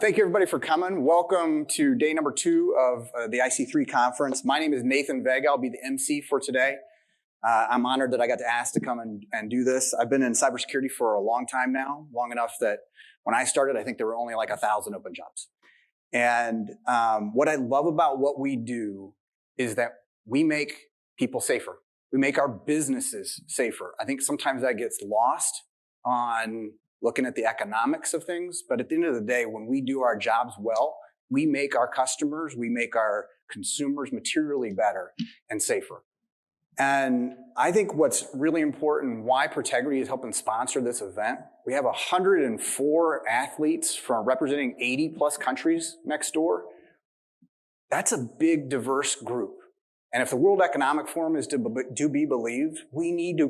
Thank you everybody for coming. Welcome to day number 2 of the IC3 conference. My name is Nathan Vega. I'll be the MC for today. I'm honored that I got to ask to come and do this. I've been in cybersecurity for a long time now, long enough that when I started, I think there were only like 1,000 open jobs. And what I love about what we do is that we make people safer. We make our businesses safer. I think sometimes that gets lost on looking at the economics of things. But at the end of the day, when we do our jobs well, we make our customers, we make our consumers materially better and safer. And I think what's really important, why Protegrity is helping sponsor this event, we have 104 athletes from representing 80 plus countries next door. That's a big, diverse group. And if the World Economic Forum is to be believed, we need to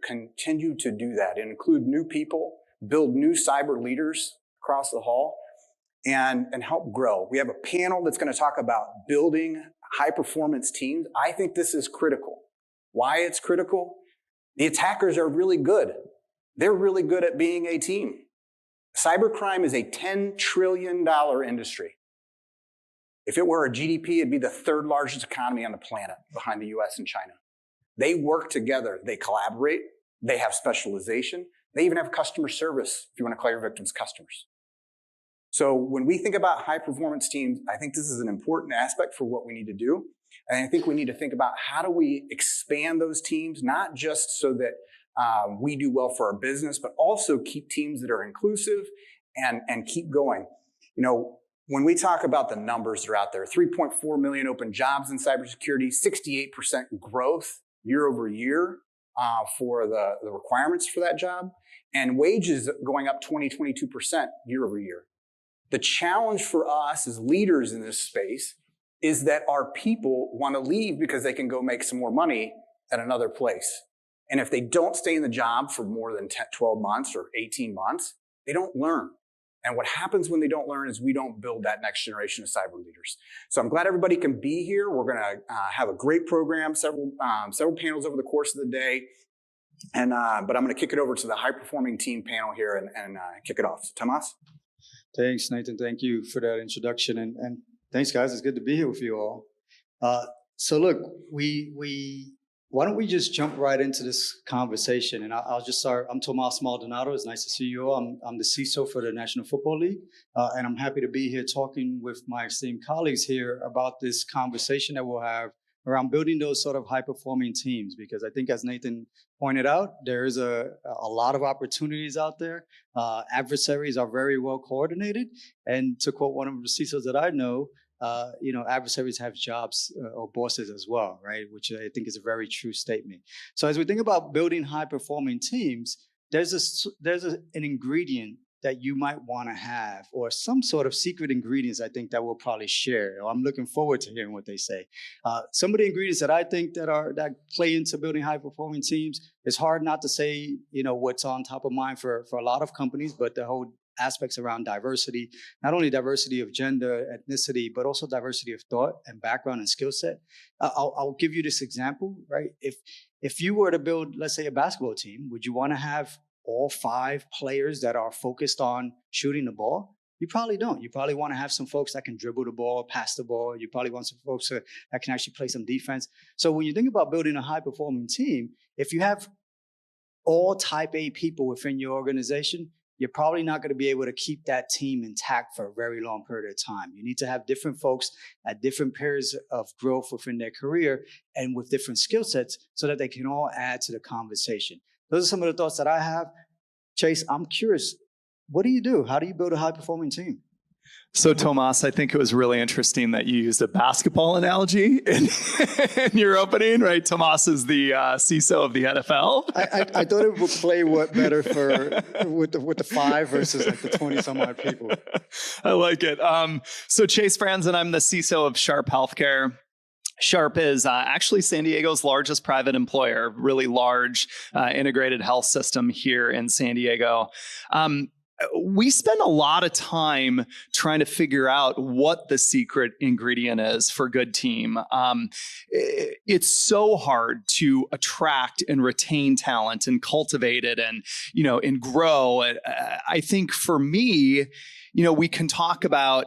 continue to do that and include new people, build new cyber leaders across the hall, and help grow. We have a panel that's going to talk about building high-performance teams. I think this is critical. Why it's critical? The attackers are really good. They're really good at being a team. Cybercrime is a $10 trillion industry. If it were a GDP, it'd be the 3rd largest economy on the planet behind the US and China. They work together. They collaborate. They have specialization. They even have customer service if you want to call your victims customers. So when we think about high-performance teams, I think this is an important aspect for what we need to do. And I think we need to think about how do we expand those teams, not just so that we do well for our business, but also keep teams that are inclusive and keep going. You know, when we talk about the numbers that are out there, 3.4 million open jobs in cybersecurity, 68% growth year over year for the requirements for that job, and wages going up 22% year over year. The challenge for us as leaders in this space is that our people want to leave because they can go make some more money at another place. And if they don't stay in the job for more than 12 months or 18 months, they don't learn. And what happens when they don't learn is we don't build that next generation of cyber leaders. So I'm glad everybody can be here. We're going to have a great program, several panels over the course of the day. And but I'm going to kick it over to the high-performing team panel here and kick it off. So, Tomás? Thanks, Nathan. Thank you for that introduction. And thanks, guys. It's good to be here with you all. So look, why don't we just jump right into this conversation? And I'll just start. I'm Tomás Maldonado. It's nice to see you all. I'm the CISO for the National Football League. And I'm happy to be here talking with my esteemed colleagues here about this conversation that we'll have around building those sort of high-performing teams. Because I think, as Nathan pointed out, there is a lot of opportunities out there. Adversaries are very well coordinated. And to quote one of the CISOs that I know, adversaries have jobs or bosses as well, right? Which I think is a very true statement. So as we think about building high-performing teams, there's an ingredient that you might want to have, or some sort of secret ingredients, I think, that we'll probably share. I'm looking forward to hearing what they say. Some of the ingredients that I think that play into building high-performing teams, it's hard not to say, what's on top of mind for a lot of companies, but the whole aspects around diversity, not only diversity of gender, ethnicity, but also diversity of thought and background and skill set. I'll give you this example, right? If you were to build, let's say, a basketball team, would you want to have all 5 players that are focused on shooting the ball? You probably don't. You probably want to have some folks that can dribble the ball, pass the ball. You probably want some folks that can actually play some defense. So when you think about building a high-performing team, if you have all type A people within your organization, you're probably not going to be able to keep that team intact for a very long period of time. You need to have different folks at different periods of growth within their career and with different skill sets so that they can all add to the conversation. Those are some of the thoughts that I have. Chase, I'm curious, what do you do? How do you build a high-performing team? So, Tomás, I think it was really interesting that you used a basketball analogy in your opening, right? Tomás is the CISO of the NFL. I thought it would play better with the 5 versus like the 20-some-odd people. I like it. So, Chase Franzen, I'm the CISO of Sharp Healthcare. Sharp is actually San Diego's largest private employer, really large integrated health system here in San Diego. We spend a lot of time trying to figure out what the secret ingredient is for a good team. It's so hard to attract and retain talent and cultivate it and grow. I think for me, we can talk about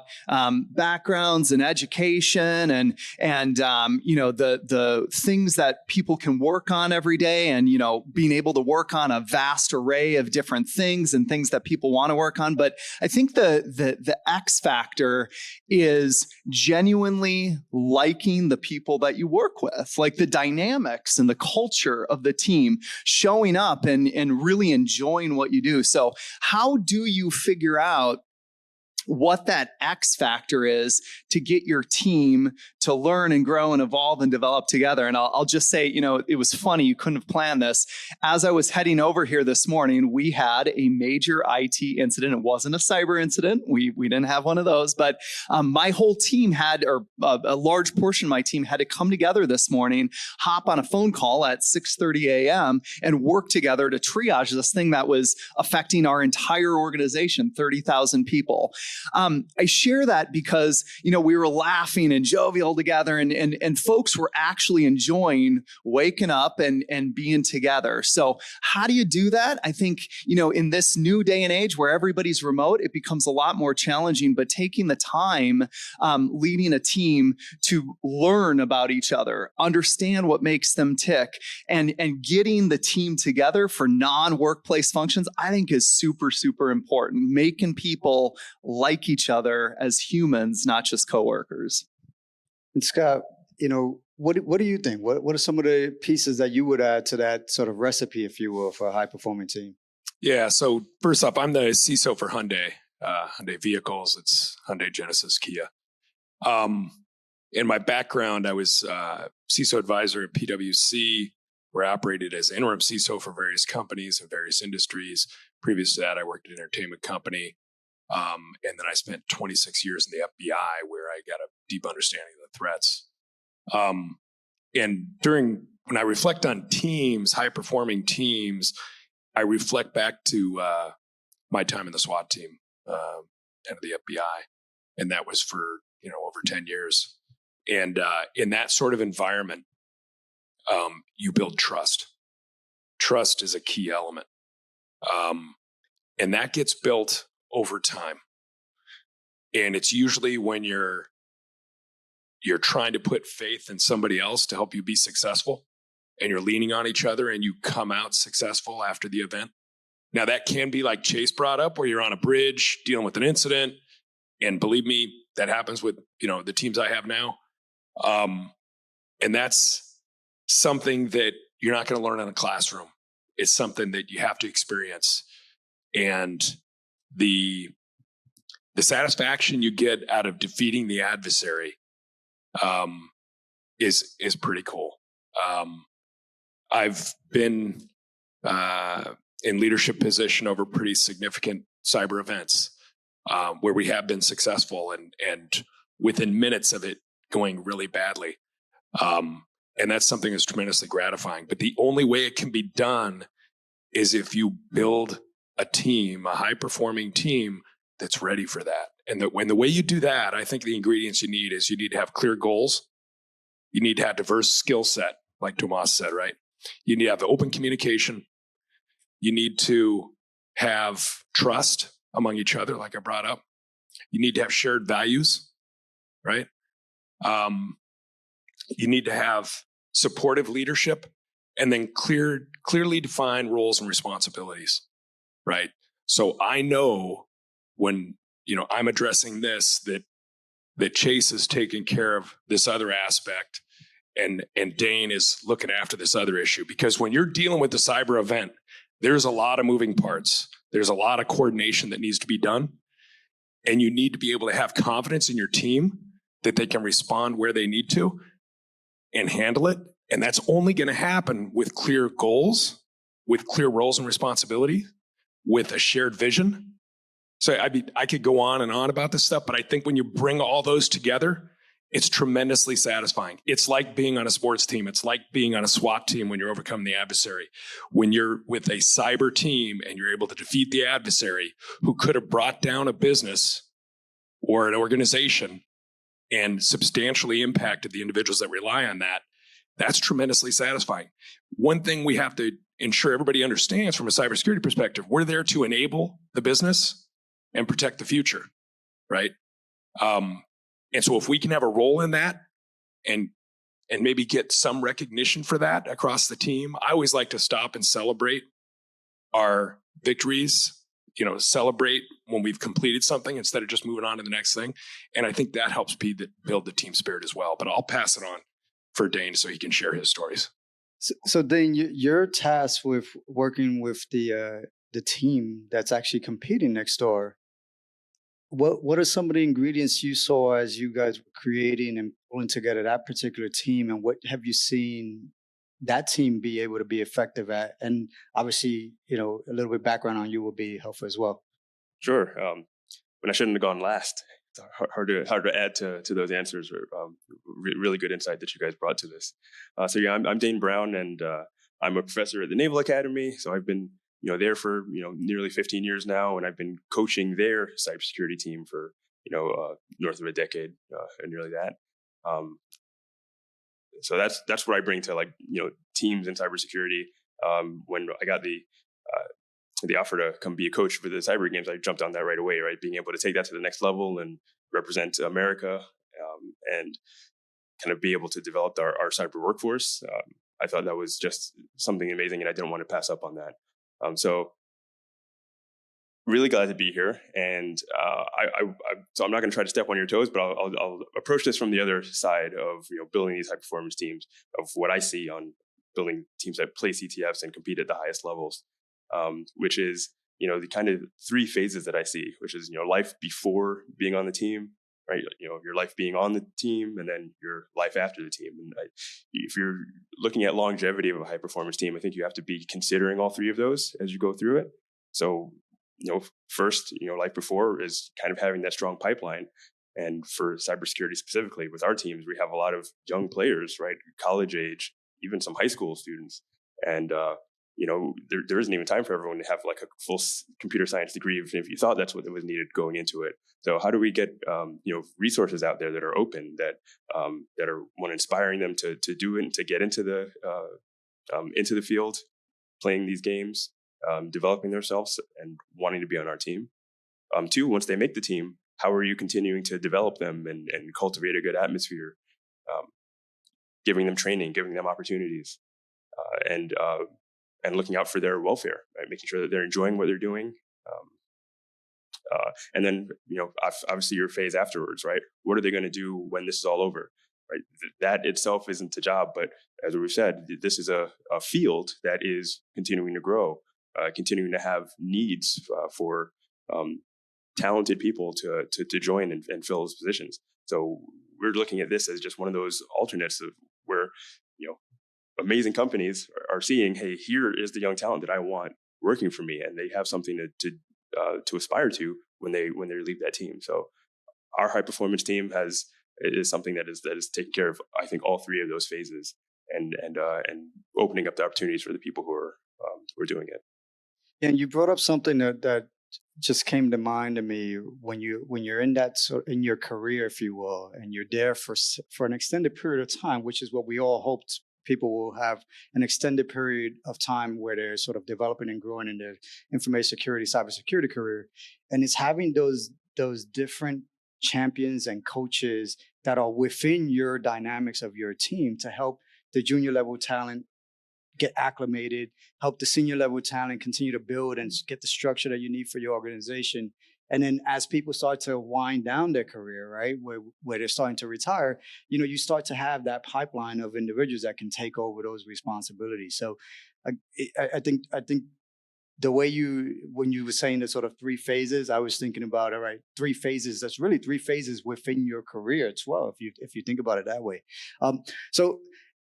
backgrounds and education and the things that people can work on every day, and being able to work on a vast array of different things and things that people want to work on. But I think the X factor is genuinely liking the people that you work with, like the dynamics and the culture of the team, showing up and really enjoying what you do. So how do you figure out what that X factor is to get your team to learn and grow and evolve and develop together? And I'll just say, it was funny. You couldn't have planned this. As I was heading over here this morning, we had a major IT incident. It wasn't a cyber incident. We didn't have one of those, but my whole team had, or a large portion of my team had to come together this morning, hop on a phone call at 6:30 a.m. and work together to triage this thing that was affecting our entire organization, 30,000 people. I share that because, we were laughing and jovial together, and folks were actually enjoying waking up and being together. So how do you do that? I think, in this new day and age where everybody's remote, it becomes a lot more challenging, but taking the time, leading a team to learn about each other, understand what makes them tick, and getting the team together for non-workplace functions, I think is super, super important. Making people like each other as humans, not just coworkers. And Scott, what do you think? What are some of the pieces that you would add to that sort of recipe, if you will, for a high-performing team? Yeah, so first up, I'm the CISO for Hyundai Vehicles. It's Hyundai, Genesis, Kia. In my background, I was CISO advisor at PwC, where I operated as interim CISO for various companies in various industries. Previous to that, I worked at an entertainment company. And then I spent 26 years in the FBI, where I got a deep understanding of the threats. And when I reflect on teams, high-performing teams, I reflect back to my time in the SWAT team and the FBI, and that was for over 10 years. And in that sort of environment, you build trust. Trust is a key element, and that gets built over time. And it's usually when you're trying to put faith in somebody else to help you be successful, and you're leaning on each other and you come out successful after the event. Now that can be like Chase brought up, where you're on a bridge dealing with an incident. And believe me, that happens with, the teams I have now. And that's something that you're not going to learn in a classroom. It's something that you have to experience. And the satisfaction you get out of defeating the adversary is pretty cool. I've been in leadership position over pretty significant cyber events where we have been successful and within minutes of it going really badly. And that's something that's tremendously gratifying. But the only way it can be done is if you build a team, a high-performing team that's ready for that. And when the way you do that, I think the ingredients you need to have clear goals. You need to have diverse skill set, like Tomás said, right? You need to have open communication. You need to have trust among each other, like I brought up. You need to have shared values, right? You need to have supportive leadership, and then clearly define roles and responsibilities, right? So I know when I'm addressing this, that Chase is taking care of this other aspect, and Dane is looking after this other issue. Because when you're dealing with the cyber event, there's a lot of moving parts. There's a lot of coordination that needs to be done. And you need to be able to have confidence in your team that they can respond where they need to and handle it. And that's only going to happen with clear goals, with clear roles and responsibility, with a shared vision. So I could go on and on about this stuff, but I think when you bring all those together, it's tremendously satisfying. It's like being on a sports team. It's like being on a SWAT team when you're overcoming the adversary. When you're with a cyber team and you're able to defeat the adversary who could have brought down a business or an organization and substantially impacted the individuals that rely on that, that's tremendously satisfying. One thing we have to ensure everybody understands from a cybersecurity perspective, we're there to enable the business and protect the future. right? And so if we can have a role in that and maybe get some recognition for that across the team, I always like to stop and celebrate our victories, celebrate when we've completed something instead of just moving on to the next thing. And I think that helps build the team spirit as well. But I'll pass it on for Dane so he can share his stories. So Dane, you're tasked with working with the team that's actually competing next door. What are some of the ingredients you saw as you guys were creating and pulling together that particular team, and what have you seen that team be able to be effective at? And obviously, a little bit background on you will be helpful as well. Sure. When I shouldn't have gone last. It's hard to add to those answers. Really good insight that you guys brought to this. So yeah, I'm Dane Brown, and I'm a professor at the Naval Academy. So I've been there for nearly 15 years now, and I've been coaching their cybersecurity team for north of a decade, and nearly that. So that's what I bring to teams in cybersecurity. When I got the offer to come be a coach for the cybergames, I jumped on that right away. Right, being able to take that to the next level and represent America, and kind of be able to develop our cyber workforce. I thought that was just something amazing, and I didn't want to pass up on that. So really glad to be here, and so I'm not going to try to step on your toes, but I'll approach this from the other side of building these high performance teams, of what I see on building teams that play CTFs and compete at the highest levels, which is the kind of three phases that I see, which is life before being on the team, right? Your life being on the team, and then your life after the team. And if you're looking at longevity of a high performance team, I think you have to be considering all three of those as you go through it. So, first, life before is kind of having that strong pipeline. And for cybersecurity specifically, with our teams, we have a lot of young players, right? College age, even some high school students. And, there isn't even time for everyone to have like a full computer science degree, even if you thought that's what was needed going into it. So how do we get resources out there that are open, that are inspiring them to do it and to get into the field, playing these games, developing themselves and wanting to be on our team. Two, once they make the team, how are you continuing to develop them and cultivate a good atmosphere, giving them training, giving them opportunities, and looking out for their welfare, right? Making sure that they're enjoying what they're doing. And then, obviously your phase afterwards, right? What are they going to do when this is all over, right? That itself isn't a job, but as we've said, this is a field that is continuing to grow, continuing to have needs for talented people to join and fill those positions. So we're looking at this as just one of those alternates of where, amazing companies are seeing, hey, here is the young talent that I want working for me, and they have something to aspire to when they leave that team. So our high performance team is something that is taking care of, I think, all three of those phases, and opening up the opportunities for the people who are doing it. And you brought up something that just came to mind to me when you're in in your career, if you will, and you're there for an extended period of time, which is what we all hoped people will have, an extended period of time where they're sort of developing and growing in their information security, cybersecurity career. And it's having those different champions and coaches that are within your dynamics of your team to help the junior level talent get acclimated, help the senior level talent continue to build and get the structure that you need for your organization. And then as people start to wind down their career, right, where they're starting to retire, you start to have that pipeline of individuals that can take over those responsibilities. So I think the way when you were saying the sort of three phases, I was thinking about, all right, three phases. That's really three phases within your career as well, if you think about it that way. So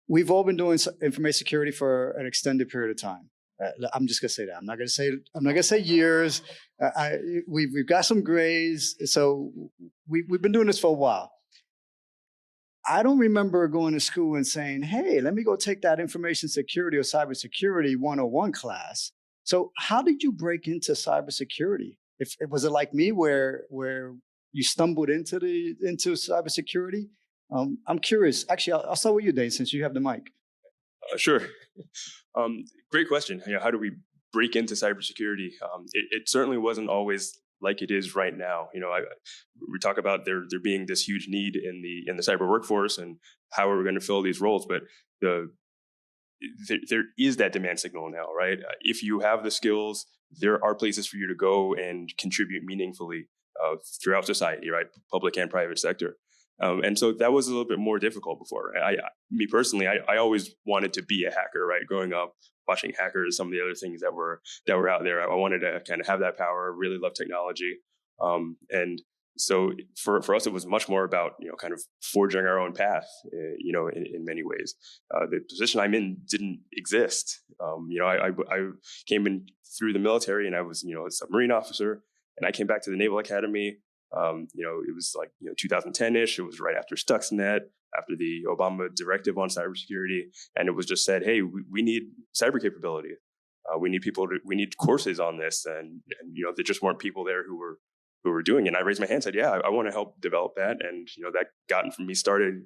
we've all been doing information security for an extended period of time. I'm just gonna say that. I'm not gonna say years. We've got some grays, so we've been doing this for a while. I don't remember going to school and saying, "Hey, let me go take that information security or cybersecurity 101 class." So, how did you break into cybersecurity? If it was it like me, where you stumbled into cybersecurity? I'm curious. Actually, I'll start with you, Dane, since you have the mic. Sure. Great question. How do we break into cybersecurity? It certainly wasn't always like it is right now. We talk about there being this huge need in the cyber workforce, and how are we going to fill these roles? But there is that demand signal now, right? If you have the skills, there are places for you to go and contribute meaningfully throughout society, right? Public and private sector. And so that was a little bit more difficult before. Me personally, I always wanted to be a hacker, right? Growing up, watching Hackers, some of the other things that were out there. I wanted to kind of have that power, really love technology. And so for us, it was much more about, kind of forging our own path, in many ways. The position I'm in didn't exist. I came in through the military, and I was, a submarine officer, and I came back to the Naval Academy. It was like 2010-ish. It was right after Stuxnet, after the Obama directive on cybersecurity, and it was just said, hey, we need cyber capability. We need courses on this, and there just weren't people there who were doing it. And I raised my hand and said, yeah, I want to help develop that. And that got from me started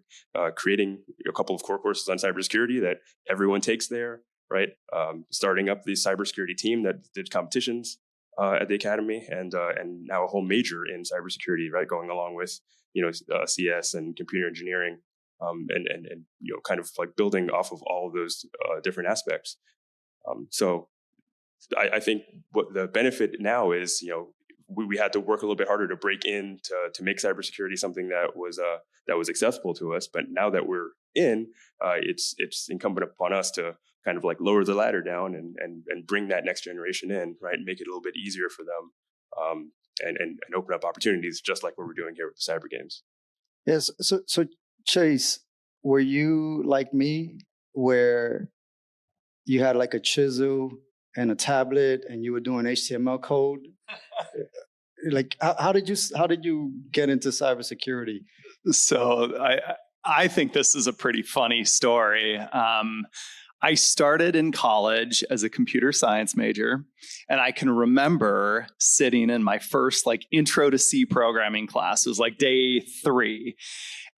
creating a couple of core courses on cybersecurity that everyone takes there, right? Starting up the cybersecurity team that did competitions at the academy, and now a whole major in cybersecurity, right, going along with CS and computer engineering, and kind of like building off of all of those different aspects. So I think what the benefit now is, we had to work a little bit harder to break in to make cybersecurity something that was accessible to us. But now that we're in, it's incumbent upon us to kind of like lower the ladder down and bring that next generation in, right? And make it a little bit easier for them, and open up opportunities, just like what we're doing here with the cyber games. Yes. So Chase, were you like me, where you had like a chisel and a tablet and you were doing HTML code? Like, how did you get into cybersecurity? So I think this is a pretty funny story. I started in college as a computer science major, and I can remember sitting in my first like intro to C programming class. It was like day 3.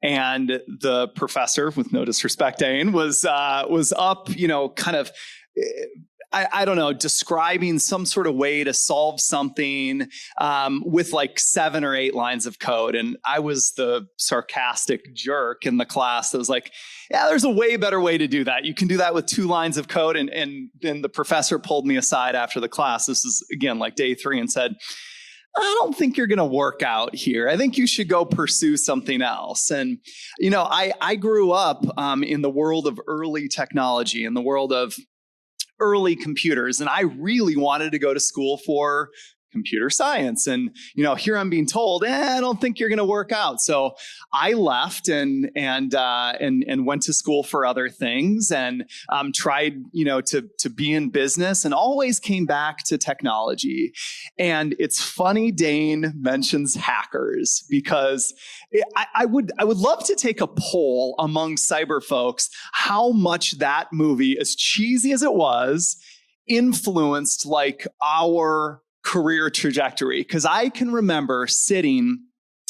And the professor, with no disrespect, Dane, was up, kind of, I don't know, describing some sort of way to solve something with like 7 or 8 lines of code. And I was the sarcastic jerk in the class that was like, yeah, there's a way better way to do that. You can do that with 2 lines of code. And then the professor pulled me aside after the class. This is, again, like day 3, and said, I don't think you're going to work out here. I think you should go pursue something else. And, I grew up in the world of early technology, in the world of early computers, and I really wanted to go to school for computer science. And, here I'm being told, I don't think you're going to work out. So I left and went to school for other things, and tried, to be in business, and always came back to technology. And it's funny Dane mentions Hackers, because I would love to take a poll among cyber folks how much that movie, as cheesy as it was, influenced like our career trajectory. Because I can remember sitting,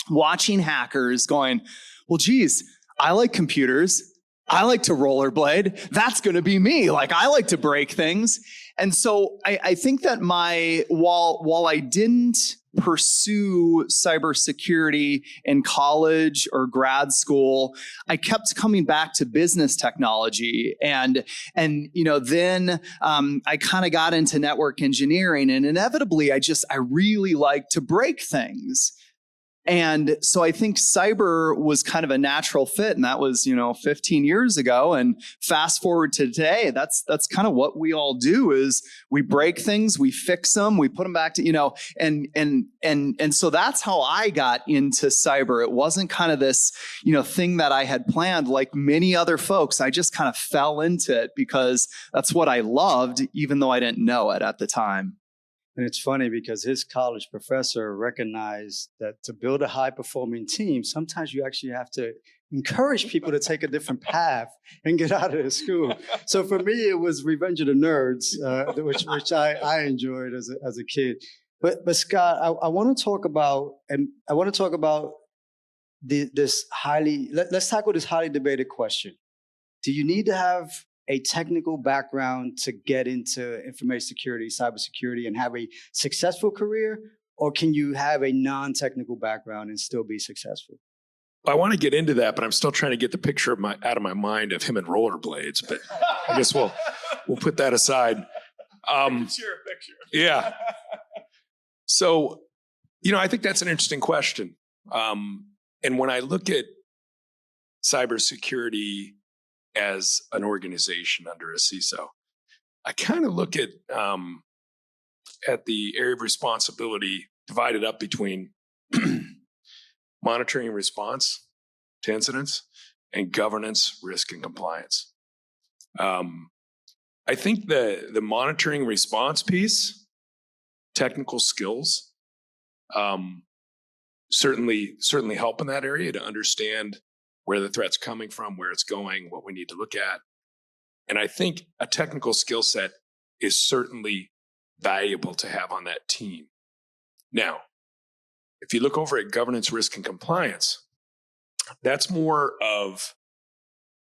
watching Hackers, going, well, geez, I like computers. I like to rollerblade. That's going to be me. Like, I like to break things. And so I think that while I didn't pursue cybersecurity in college or grad school, I kept coming back to business technology. And then I kind of got into network engineering, and inevitably I really like to break things. And so I think cyber was kind of a natural fit, and that was 15 years ago. And fast forward to today, that's kind of what we all do: is we break things, we fix them, we put them back to and so that's how I got into cyber. It wasn't kind of this thing that I had planned like many other folks. I just kind of fell into it because that's what I loved, even though I didn't know it at the time. And it's funny because his college professor recognized that to build a high-performing team, sometimes you actually have to encourage people to take a different path and get out of the school. So for me, it was Revenge of the Nerds, which I enjoyed as a kid. But Scott, I want to talk about this highly. Let's tackle this highly debated question. Do you need to have a technical background to get into information security, cybersecurity, and have a successful career? or can you have a non-technical background and still be successful? I want to get into that, but I'm still trying to get the picture out of my mind of him in rollerblades. But I guess we'll put that aside. Share a picture. Yeah. So, I think that's an interesting question. And when I look at cybersecurity as an organization under a CISO, I kind of look at the area of responsibility divided up between monitoring and response to incidents and governance, risk, and compliance. I think the monitoring response piece, technical skills, certainly help in that area to understand where the threat's coming from, where it's going, what we need to look at. And I think a technical skill set is certainly valuable to have on that team. Now, if you look over at governance, risk, and compliance, that's more of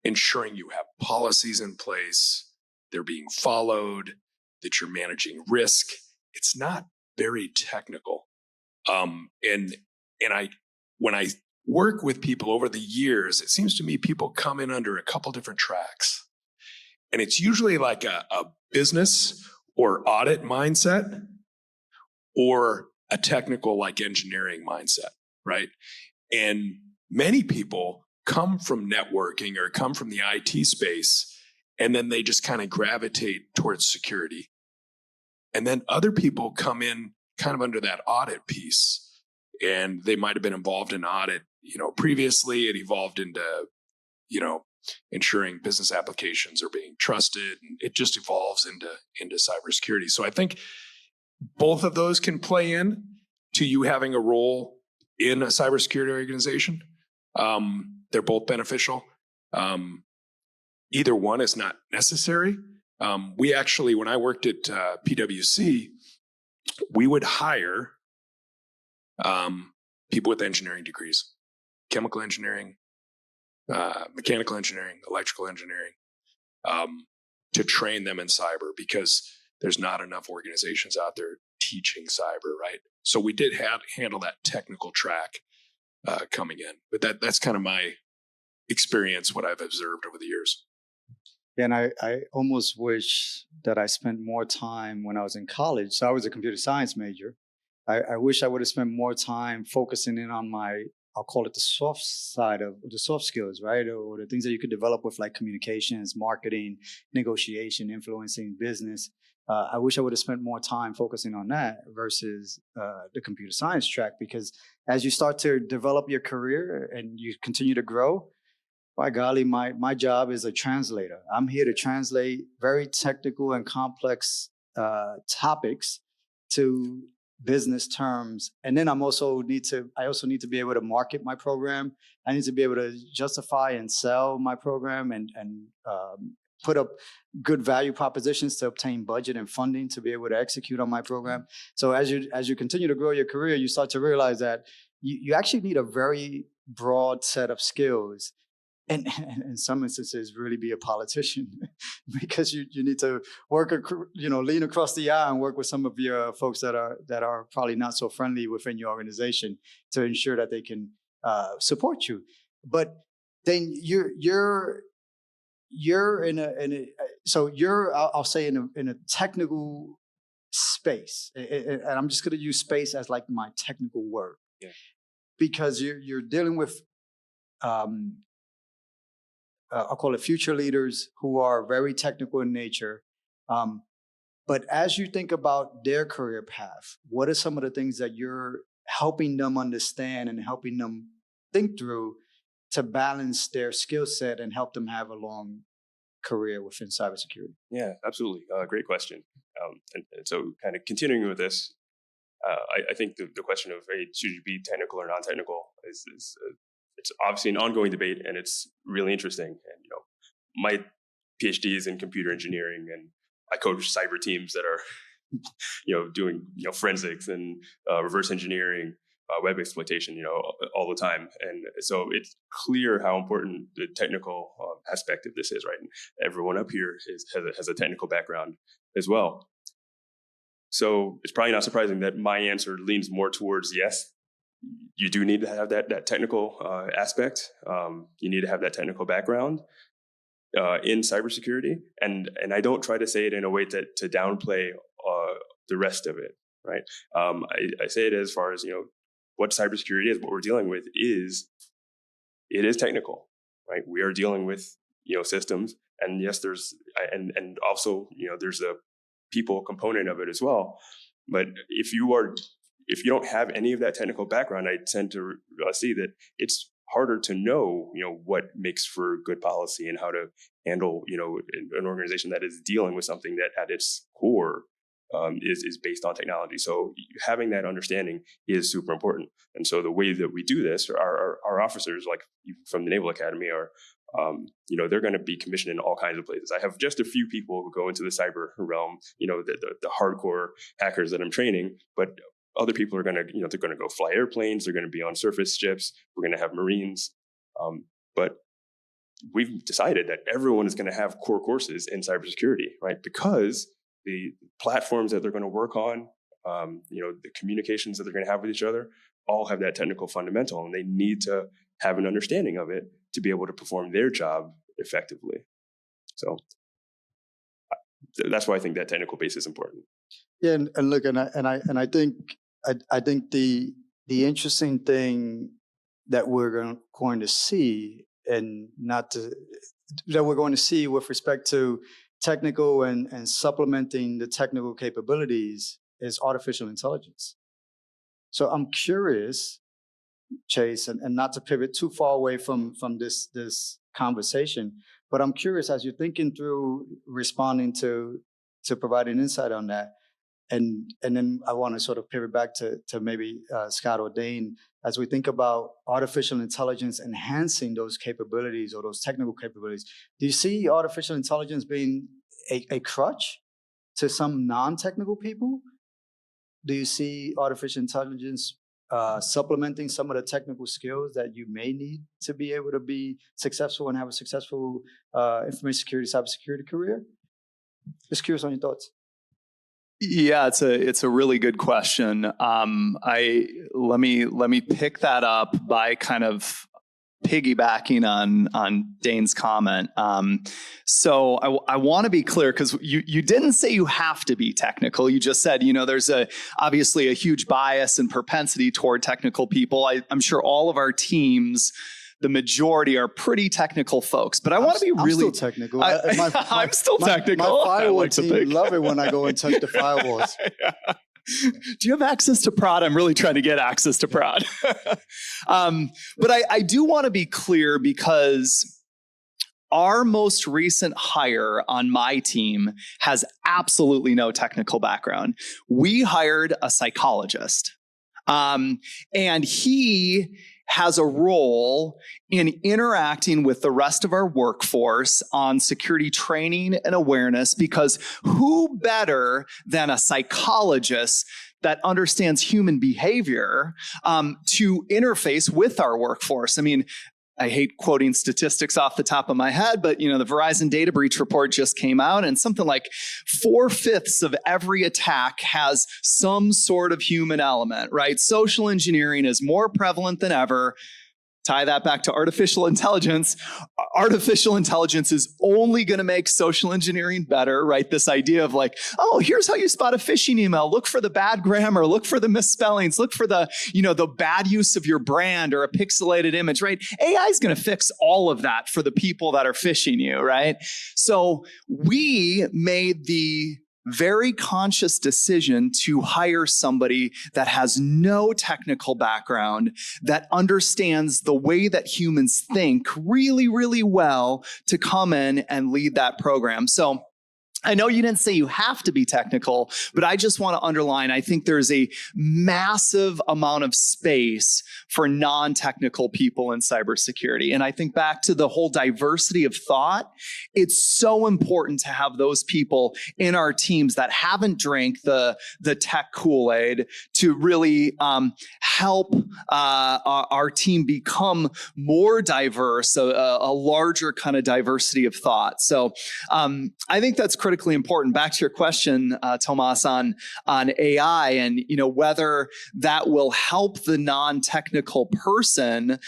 ensuring you have policies in place, they're being followed, that you're managing risk. It's not very technical. And when I work with people over the years, it seems to me people come in under a couple different tracks. And it's usually like a business or audit mindset or a technical like engineering mindset, right? And many people come from networking or come from the IT space, and then they just kind of gravitate towards security. And then other people come in kind of under that audit piece, and they might have been involved in audit, previously. It evolved into, ensuring business applications are being trusted. And it just evolves into cybersecurity. So I think both of those can play in to you having a role in a cybersecurity organization. They're both beneficial. Either one is not necessary. We actually, when I worked at PwC, we would hire people with engineering degrees, chemical engineering, mechanical engineering, electrical engineering, to train them in cyber, because there's not enough organizations out there teaching cyber, right? So we did handle that technical track coming in, but that's kind of my experience, what I've observed over the years. And I almost wish that I spent more time when I was in college. So I was a computer science major. I wish I would have spent more time focusing in on I'll call it the soft side of the soft skills, right? Or the things that you could develop with like communications, marketing, negotiation, influencing business. I wish I would have spent more time focusing on that versus the computer science track, because as you start to develop your career and you continue to grow, by golly, my job is a translator. I'm here to translate very technical and complex topics to business terms. And then I also need to be able to market my program. I need to be able to justify and sell my program and put up good value propositions to obtain budget and funding to be able to execute on my program. So as you continue to grow your career, you start to realize that you actually need a very broad set of skills. And in some instances, really be a politician, because you need to work, lean across the aisle and work with some of your folks that are probably not so friendly within your organization to ensure that they can support you. But then you're in I'll say in a technical space, and I'm just going to use space as like my technical word, because you're dealing with I'll call it future leaders who are very technical in nature. But as you think about their career path, what are some of the things that you're helping them understand and helping them think through to balance their skill set and help them have a long career within cybersecurity? Yeah, absolutely. Great question. And so kind of continuing with this, I think the question of, hey, should you be technical or non-technical is it's obviously an ongoing debate, and it's really interesting. And my PhD is in computer engineering, and I coach cyber teams that are, doing forensics and reverse engineering, web exploitation, all the time. And so it's clear how important the technical aspect of this is, right? And everyone up here has a technical background as well. So it's probably not surprising that my answer leans more towards yes. You do need to have that technical aspect. You need to have that technical background in cybersecurity, and I don't try to say it in a way to downplay the rest of it. Right? I say it as far as what cybersecurity is. What we're dealing with is technical. Right? We are dealing with systems, and yes, there's and also there's a people component of it as well. But if you don't have any of that technical background, I tend to see that it's harder to know, what makes for good policy and how to handle, an organization that is dealing with something that at its core is based on technology. So having that understanding is super important. And so the way that we do this, our officers, like from the Naval Academy, are they're going to be commissioned in all kinds of places. I have just a few people who go into the cyber realm, the hardcore hackers that I'm training, but other people are going to, they're going to go fly airplanes. They're going to be on surface ships. We're going to have Marines. But we've decided that everyone is going to have core courses in cybersecurity, right? Because the platforms that they're going to work on, the communications that they're going to have with each other, all have that technical fundamental, and they need to have an understanding of it to be able to perform their job effectively. So that's why I think that technical base is important. Yeah, and look, and I think the interesting thing that we're going to see, and that we're going to see with respect to technical and supplementing the technical capabilities, is artificial intelligence. So I'm curious, Chase, and not to pivot too far away from this conversation, but I'm curious, as you're thinking through responding to providing insight on that, and then I want to sort of pivot back to maybe Scott or Dane, as we think about artificial intelligence enhancing those capabilities or those technical capabilities. Do you see artificial intelligence being a crutch to some non-technical people? Do you see artificial intelligence supplementing some of the technical skills that you may need to be able to be successful and have a successful information security, cybersecurity career? Just curious on your thoughts. Yeah, it's a really good question. Let me pick that up by kind of piggybacking on Dane's comment. So I want to be clear, because you didn't say you have to be technical. You just said, there's obviously a huge bias and propensity toward technical people. I'm sure all of our teams, the majority, are pretty technical folks, but I want to be really I'm still technical. I'm still technical. My firewall like team love it when I go and touch the firewalls. Yeah. Do you have access to prod? I'm really trying to get access to prod. But I do want to be clear, because our most recent hire on my team has absolutely no technical background. We hired a psychologist, and he has a role in interacting with the rest of our workforce on security training and awareness, because who better than a psychologist that understands human behavior to interface with our workforce? I mean, I hate quoting statistics off the top of my head, but the Verizon data breach report just came out, and something like 4/5 of every attack has some sort of human element, right? Social engineering is more prevalent than ever. Tie that back to artificial intelligence. Artificial intelligence is only going to make social engineering better, right? This idea of like, oh, here's how you spot a phishing email. Look for the bad grammar. Look for the misspellings. Look for the, the bad use of your brand or a pixelated image, right? AI is going to fix all of that for the people that are phishing you, right? So we made the very conscious decision to hire somebody that has no technical background, that understands the way that humans think really, really well, to come in and lead that program. So I know you didn't say you have to be technical, but I just want to underline, I think there's a massive amount of space for non-technical people in cybersecurity. And I think back to the whole diversity of thought, it's so important to have those people in our teams that haven't drank the tech Kool-Aid to really help our team become more diverse, a larger kind of diversity of thought. So I think that's critical. critically important. Back to your question, Tomás, on AI and whether that will help the non-technical person,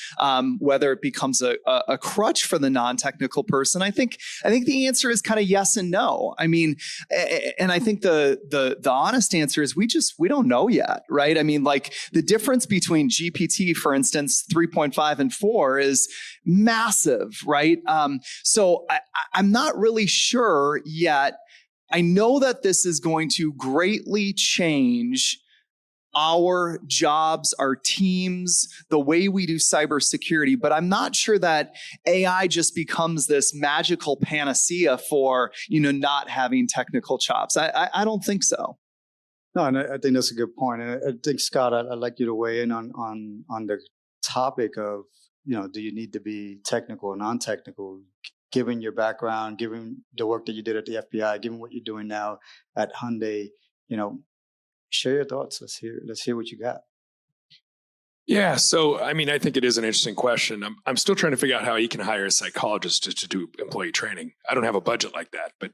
whether it becomes a crutch for the non-technical person. I think the answer is kind of yes and no. I mean, and I think the honest answer is we don't know yet, right? I mean, like the difference between GPT, for instance, 3.5 and 4 is massive, right? So I'm not really sure yet. I know that this is going to greatly change our jobs, our teams, the way we do cybersecurity, but I'm not sure that AI just becomes this magical panacea for, not having technical chops. I don't think so. No, and I think that's a good point. And I think, Scott, I'd like you to weigh in on the topic of, do you need to be technical or non-technical, given your background, given the work that you did at the FBI, given what you're doing now at Hyundai, share your thoughts. Let's hear what you got. Yeah. So, I mean, I think it is an interesting question. I'm still trying to figure out how you can hire a psychologist to do employee training. I don't have a budget like that, but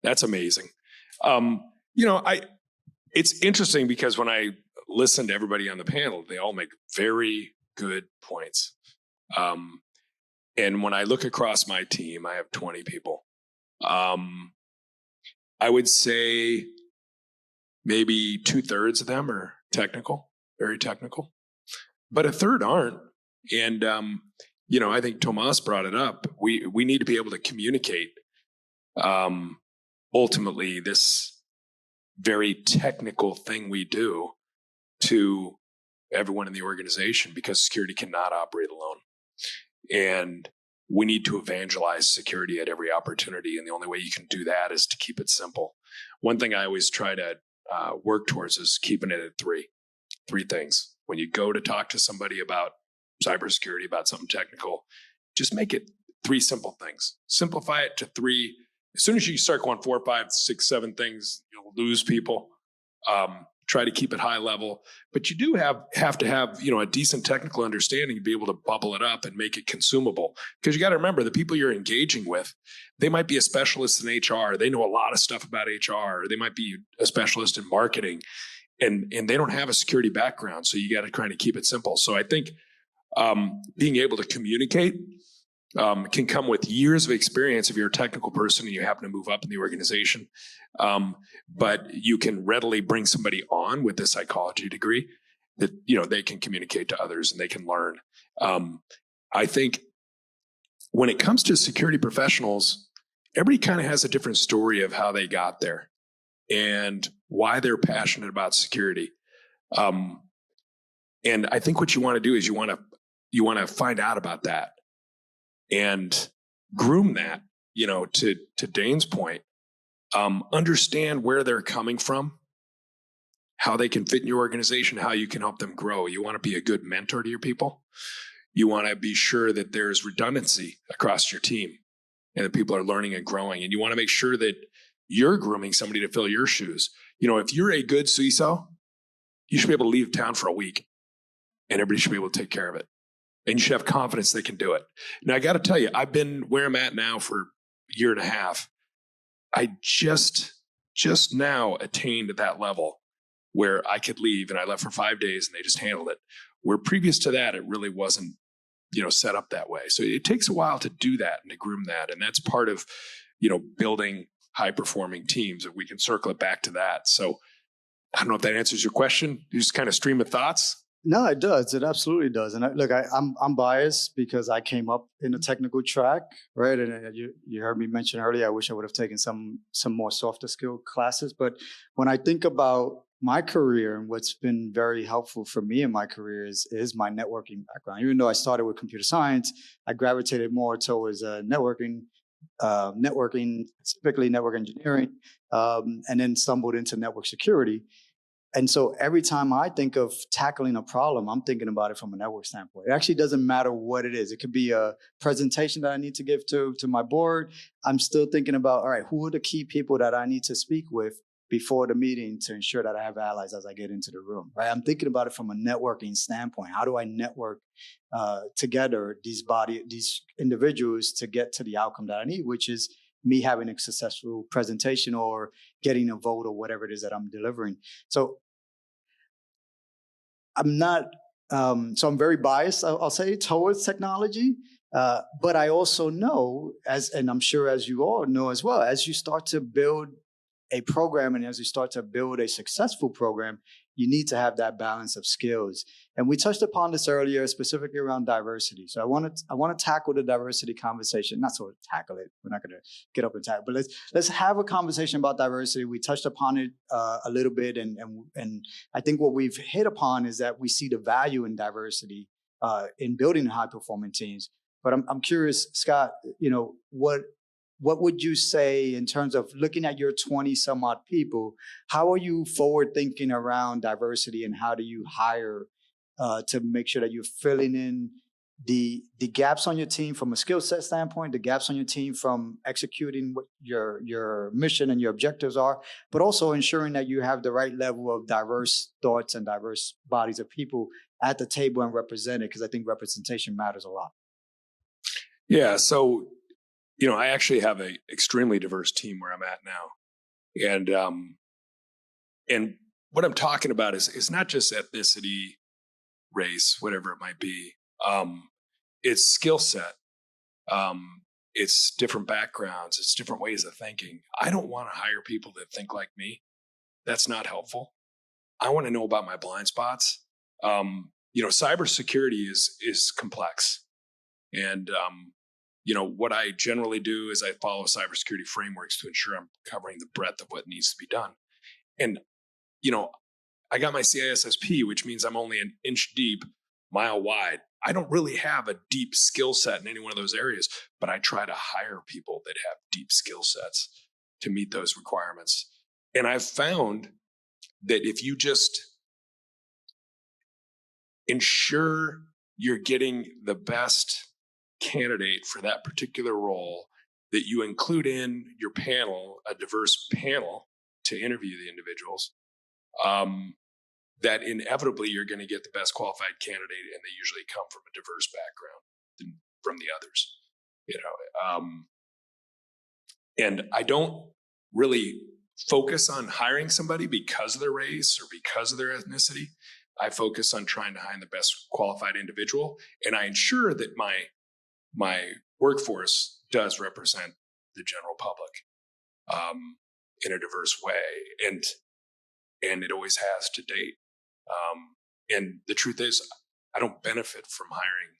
that's amazing. It's interesting because when I listen to everybody on the panel, they all make very good points. And when I look across my team, I have 20 people. I would say maybe 2/3 of them are technical, very technical, but a third aren't. And, I think Tomás brought it up. We need to be able to communicate ultimately this very technical thing we do to everyone in the organization, because security cannot operate alone. And we need to evangelize security at every opportunity. And the only way you can do that is to keep it simple. One thing I always try to work towards is keeping it at three things. When you go to talk to somebody about cybersecurity, about something technical, just make it 3 simple things. Simplify it to 3. As soon as you start going 4, 5, 6, 7 things, you'll lose people. Try to keep it high level, but you do have to have a decent technical understanding to be able to bubble it up and make it consumable. Because you got to remember, the people you're engaging with, they might be a specialist in HR. They know a lot of stuff about HR. Or they might be a specialist in marketing, and they don't have a security background. So you got to kind of keep it simple. So I think being able to communicate can come with years of experience if you're a technical person and you happen to move up in the organization. But you can readily bring somebody on with a psychology degree that, they can communicate to others and they can learn. I think when it comes to security professionals, everybody kind of has a different story of how they got there and why they're passionate about security. And I think what you want to do is you want to find out about that and groom that, to Dane's point, understand where they're coming from, how they can fit in your organization, how you can help them grow. You want to be a good mentor to your people. You want to be sure that there's redundancy across your team and that people are learning and growing. And you want to make sure that you're grooming somebody to fill your shoes. If you're a good CISO, you should be able to leave town for a week and everybody should be able to take care of it. And you should have confidence they can do it. Now, I got to tell you, I've been where I'm at now for a year and a half. I just now attained that level where I could leave, and I left for 5 days and they just handled it. Where previous to that, it really wasn't, set up that way. So it takes a while to do that and to groom that. And that's part of, building high performing teams. If we can circle it back to that. So I don't know if that answers your question. You just kind of stream of thoughts. No, it does. It absolutely does. And I'm biased because I came up in a technical track, right? And you heard me mention earlier, I wish I would have taken some more softer skill classes. But when I think about my career and what's been very helpful for me in my career is my networking background. Even though I started with computer science, I gravitated more towards networking, specifically network engineering, and then stumbled into network security. And so every time I think of tackling a problem, I'm thinking about it from a network standpoint. It actually doesn't matter what it is. It could be a presentation that I need to give to my board. I'm still thinking about, all right, who are the key people that I need to speak with before the meeting to ensure that I have allies as I get into the room, right? I'm thinking about it from a networking standpoint. How do I network together these individuals to get to the outcome that I need, which is me having a successful presentation or getting a vote or whatever it is that I'm delivering. So I'm not, so I'm very biased, I'll say, towards technology. But I also know, and I'm sure as you all know as well, as you start to build a program and as you start to build a successful program, you need to have that balance of skills. And we touched upon this earlier, specifically around diversity. So I want to tackle the diversity conversation. Not sort of tackle it. We're not going to get up and tackle, but let's have a conversation about diversity. We touched upon it a little bit, and I think what we've hit upon is that we see the value in diversity in building high performing teams. But I'm curious, Scott, what would you say in terms of looking at your 20 some odd people? How are you forward thinking around diversity, and how do you hire to make sure that you're filling in the gaps on your team from a skill set standpoint, the gaps on your team from executing what your mission and your objectives are, but also ensuring that you have the right level of diverse thoughts and diverse bodies of people at the table and represented, because I think representation matters a lot. Yeah. So, I actually have an extremely diverse team where I'm at now. And what I'm talking about is not just ethnicity, race, whatever it might be. It's skill set. It's different backgrounds. It's different ways of thinking. I don't want to hire people that think like me. That's not helpful. I want to know about my blind spots. Cybersecurity is complex. And, what I generally do is I follow cybersecurity frameworks to ensure I'm covering the breadth of what needs to be done. And, I got my CISSP, which means I'm only an inch deep, mile wide. I don't really have a deep skill set in any one of those areas, but I try to hire people that have deep skill sets to meet those requirements. And I've found that if you just ensure you're getting the best candidate for that particular role, that you include in your panel a diverse panel to interview the individuals, that inevitably you're going to get the best qualified candidate, and they usually come from a diverse background than from the others. And I don't really focus on hiring somebody because of their race or because of their ethnicity. I focus on trying to hire the best qualified individual, and I ensure that my workforce does represent the general public in a diverse way, and it always has to date. And the truth is, I don't benefit from hiring,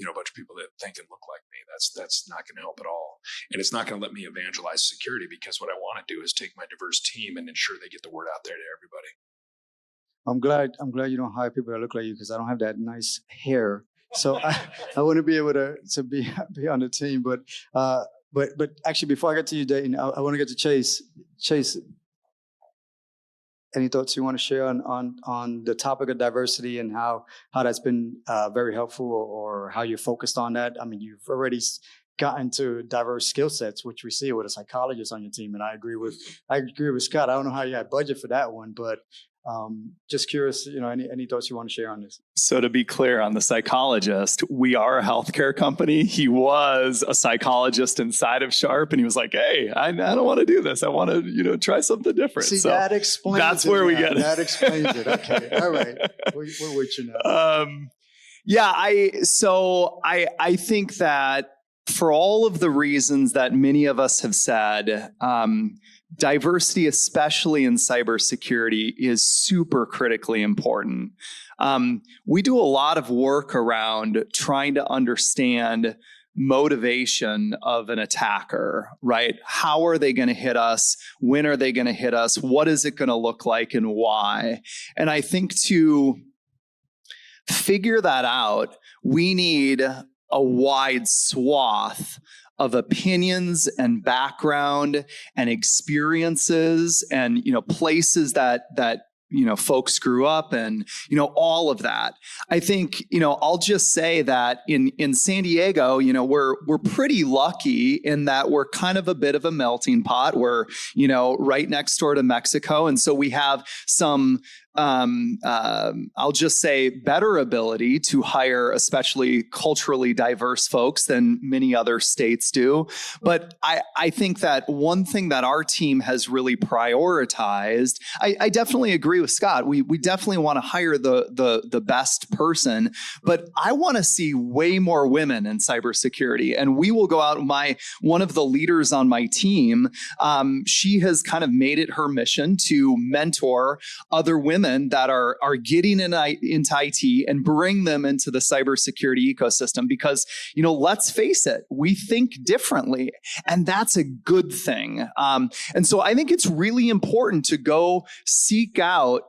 a bunch of people that think and look like me. That's not going to help at all, and it's not going to let me evangelize security, because what I want to do is take my diverse team and ensure they get the word out there to everybody. I'm glad you don't hire people that look like you, because I don't have that nice hair. So I wouldn't be able to be on the team. But actually, before I get to you, Dane, I want to get to Chase. Chase, any thoughts you want to share on the topic of diversity and how that's been very helpful, or how you're focused on that? I mean, you've already gotten to diverse skill sets, which we see with a psychologist on your team, and I agree with Scott. I don't know how you had budget for that one, but just curious, any thoughts you want to share on this? So to be clear on the psychologist, we are a healthcare company. He was a psychologist inside of Sharp, and he was like, "Hey, I don't want to do this. I want to, try something different." See, so that explains that's it. where we get it. That explains it. Okay, all right. We're with you now. I think that for all of the reasons that many of us have said, diversity, especially in cybersecurity, is super critically important. We do a lot of work around trying to understand motivation of an attacker, right? How are they going to hit us? When are they going to hit us? What is it going to look like, and why? And I think to figure that out, we need a wide swath of opinions and background and experiences and places that folks grew up and all of that. I think I'll just say that in San Diego, we're pretty lucky in that we're kind of a bit of a melting pot. We're right next door to Mexico, and so we have some I'll just say, better ability to hire especially culturally diverse folks than many other states do. But I think that one thing that our team has really prioritized, I definitely agree with Scott. We definitely want to hire the best person, but I want to see way more women in cybersecurity. And we will go out. One of the leaders on my team, she has kind of made it her mission to mentor other women that are getting into IT and bring them into the cybersecurity ecosystem, because, let's face it, we think differently, and that's a good thing. And so I think it's really important to go seek out,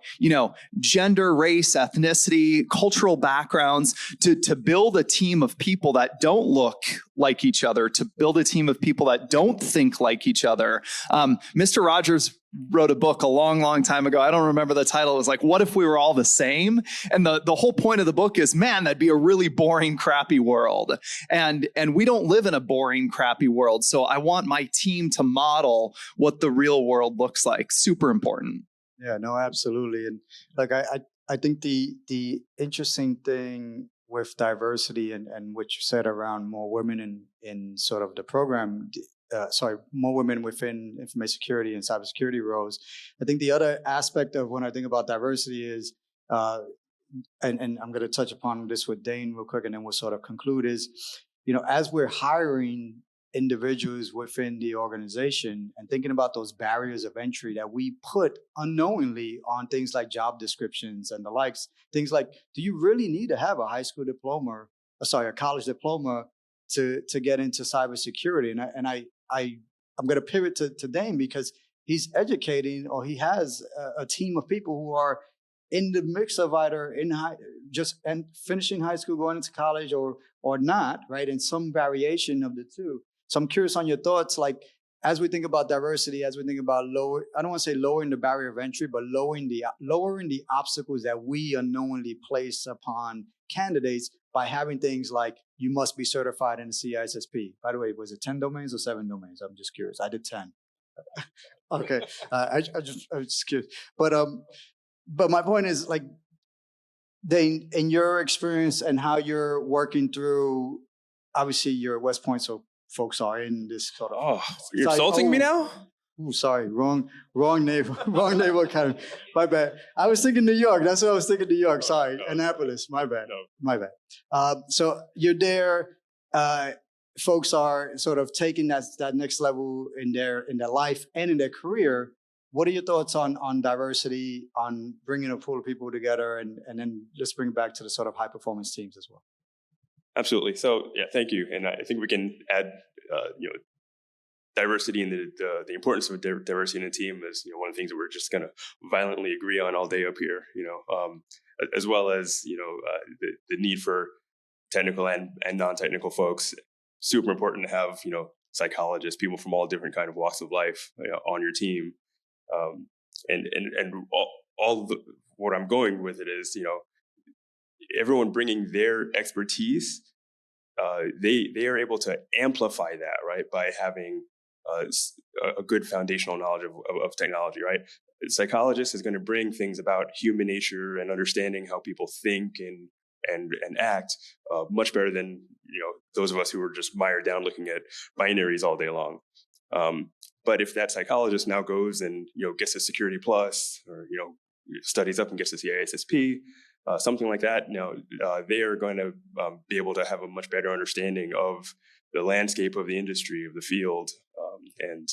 gender, race, ethnicity, cultural backgrounds, to build a team of people that don't look like each other, to build a team of people that don't think like each other. Mr. Rogers wrote a book a long, long time ago. I don't remember the title. It was like, what if we were all the same? And the whole point of the book is, man, that'd be a really boring, crappy world. And we don't live in a boring, crappy world. So I want my team to model what the real world looks like. Super important. Yeah, no, absolutely. And like, I think the interesting thing with diversity and what you said around more women in sort of the program, more women within information security and cybersecurity roles. I think the other aspect of when I think about diversity is, and I'm going to touch upon this with Dane real quick, and then we'll sort of conclude, is, as we're hiring individuals within the organization and thinking about those barriers of entry that we put unknowingly on things like job descriptions and the likes, things like, do you really need to have a high school diploma, a college diploma to get into cybersecurity? And I'm going to pivot to Dane, because he's educating, or he has a team of people who are in the mix of either and finishing high school, going into college, or not, right? And some variation of the two. So I'm curious on your thoughts, like, as we think about diversity, as we think about I don't want to say lowering the barrier of entry, but lowering the obstacles that we unknowingly place upon candidates by having things like, you must be certified in the CISSP. By the way, was it 10 domains or 7 domains? I'm just curious. I did 10. Okay, I was just curious. But my point is, like, Dane, in your experience and how you're working through, obviously you're West Point, so folks are in this sort of. Oh, you're insulting me now? Oh, sorry, wrong naval academy. My bad. I was thinking New York. That's what I was thinking. New York. Sorry, no. Annapolis. My bad. No. My bad. So you're there. Folks are sort of taking that next level in their life and in their career. What are your thoughts on diversity, on bringing a pool of people together, and then let's bring it back to the sort of high performance teams as well? Absolutely. So yeah, thank you. And I think we can add, diversity and the importance of diversity in a team is, one of the things that we're just going to violently agree on all day up here, as well as, the need for technical and non-technical folks. Super important to have, psychologists, people from all different kind of walks of life on your team. And what I'm going with it is, everyone bringing their expertise, they are able to amplify that, right, by having a good foundational knowledge of technology, right? A psychologist is going to bring things about human nature and understanding how people think and act much better than those of us who are just mired down looking at binaries all day long. But if that psychologist now goes and gets a Security Plus, or studies up and gets a CISSP, something like that, they are going to be able to have a much better understanding of the landscape of the industry, of the field, and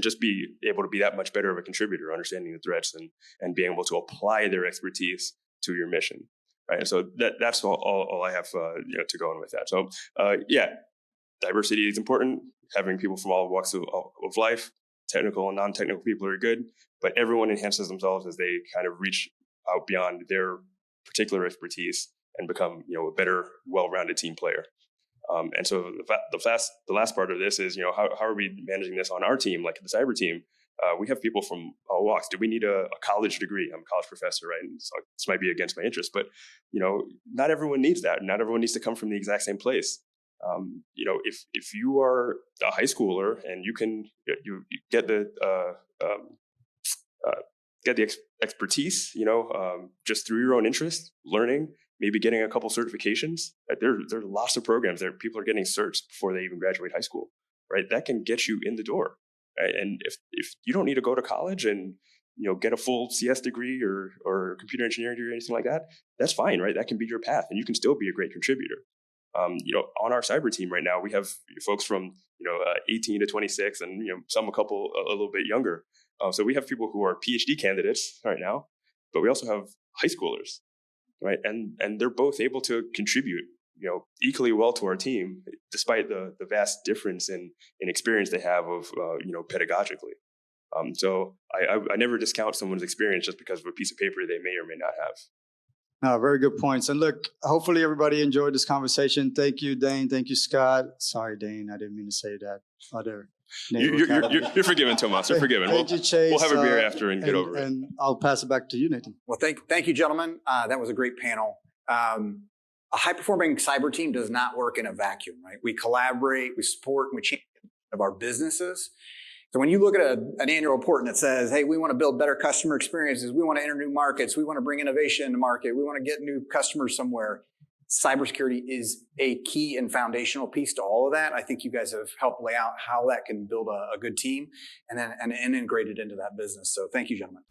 just be able to be that much better of a contributor, understanding the threats and being able to apply their expertise to your mission, right? And so that's all I have to go on with that. So diversity is important. Having people from all walks of life, technical and non-technical people are good, but everyone enhances themselves as they kind of reach out beyond their particular expertise and become, a better, well-rounded team player. And so the last part of this is, how are we managing this on our team, like the cyber team? We have people from all walks. Do we need a college degree? I'm a college professor, right? And so this might be against my interest, but, not everyone needs that. Not everyone needs to come from the exact same place. If you are a high schooler and you get the get the expertise, just through your own interest, learning, maybe getting a couple certifications. There's lots of programs that people are getting certs before they even graduate high school, right? That can get you in the door, right? And if you don't need to go to college and get a full CS degree or computer engineering degree or anything like that, that's fine, right? That can be your path, and you can still be a great contributor. On our cyber team right now, we have folks from 18 to 26, and some a little bit younger. So we have people who are PhD candidates right now, but we also have high schoolers, right? And they're both able to contribute, equally well to our team, despite the vast difference in experience they have of, pedagogically. So I never discount someone's experience just because of a piece of paper they may or may not have. No, very good points. And look, hopefully everybody enjoyed this conversation. Thank you, Dane. Thank you, Scott. Sorry, Dane, I didn't mean to say that. Other You're forgiven, Tomás. You're forgiven. Thank you, Chase. We'll have a beer after and get over it. And I'll pass it back to you, Nathan. Well, thank you, gentlemen. That was a great panel. A high-performing cyber team does not work in a vacuum, right? We collaborate, we support, and we change of our businesses. So when you look at an annual report that says, hey, we want to build better customer experiences, we want to enter new markets, we want to bring innovation into market, we want to get new customers somewhere, cybersecurity is a key and foundational piece to all of that. I think you guys have helped lay out how that can build a good team and integrate it into that business. So thank you, gentlemen.